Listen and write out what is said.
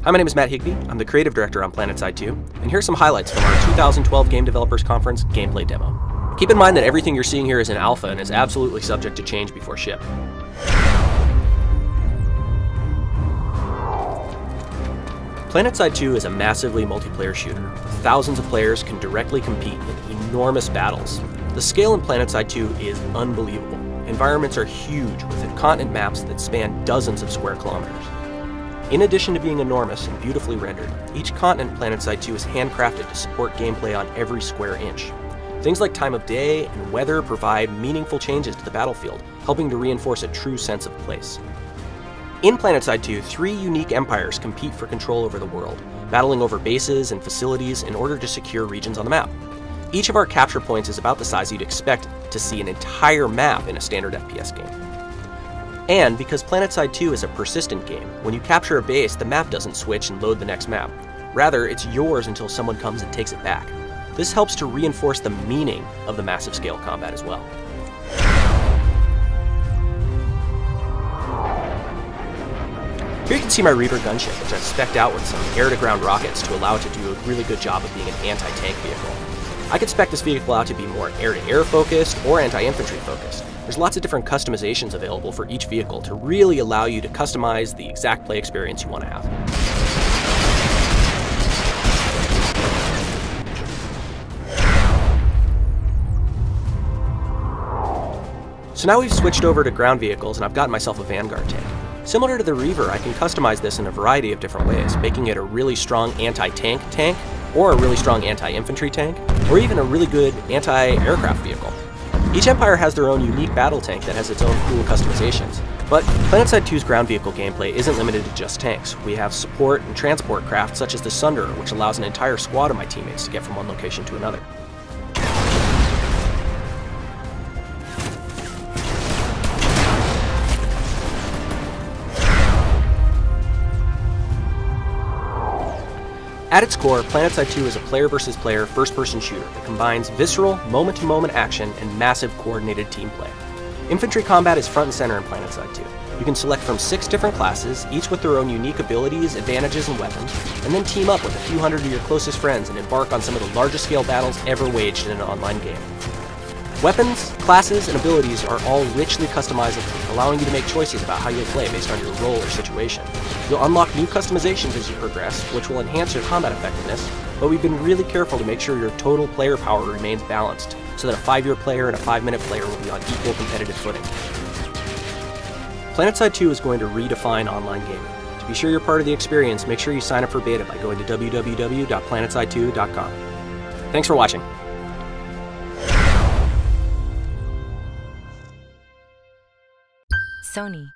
Hi, my name is Matt Higbee. I'm the creative director on PlanetSide 2, and here's some highlights from our 2012 Game Developers Conference gameplay demo. Keep in mind that everything you're seeing here is in alpha and is absolutely subject to change before ship. PlanetSide 2 is a massively multiplayer shooter. Thousands of players can directly compete in enormous battles. The scale in PlanetSide 2 is unbelievable. Environments are huge, with continent maps that span dozens of square kilometers. In addition to being enormous and beautifully rendered, each continent in PlanetSide 2 is handcrafted to support gameplay on every square inch. Things like time of day and weather provide meaningful changes to the battlefield, helping to reinforce a true sense of place. In PlanetSide 2, 3 unique empires compete for control over the world, battling over bases and facilities in order to secure regions on the map. Each of our capture points is about the size you'd expect to see an entire map in a standard FPS game. And because PlanetSide 2 is a persistent game, when you capture a base, the map doesn't switch and load the next map. Rather, it's yours until someone comes and takes it back. This helps to reinforce the meaning of the massive scale combat as well. Here you can see my Reaver gunship, which I've spec'd out with some air-to-ground rockets to allow it to do a really good job of being an anti-tank vehicle. I could spec this vehicle out to be more air-to-air focused or anti-infantry focused. There's lots of different customizations available for each vehicle to really allow you to customize the exact play experience you want to have. So now we've switched over to ground vehicles and I've gotten myself a Vanguard tank. Similar to the Reaver, I can customize this in a variety of different ways, making it a really strong anti-tank tank, or a really strong anti-infantry tank, or even a really good anti-aircraft vehicle. Each empire has their own unique battle tank that has its own cool customizations. But PlanetSide 2's ground vehicle gameplay isn't limited to just tanks. We have support and transport craft such as the Sunderer, which allows an entire squad of my teammates to get from one location to another. At its core, PlanetSide 2 is a player versus player first-person shooter that combines visceral, moment-to-moment action and massive coordinated team play. Infantry combat is front and center in PlanetSide 2. You can select from 6 different classes, each with their own unique abilities, advantages, and weapons, and then team up with a few hundred of your closest friends and embark on some of the largest scale battles ever waged in an online game. Weapons, classes, and abilities are all richly customizable, allowing you to make choices about how you'll play based on your role or situation. You'll unlock new customizations as you progress, which will enhance your combat effectiveness, but we've been really careful to make sure your total player power remains balanced, so that a 5-year player and a 5-minute player will be on equal competitive footing. PlanetSide 2 is going to redefine online gaming. To be sure you're part of the experience, make sure you sign up for beta by going to www.planetside2.com. Thanks for watching. Sony.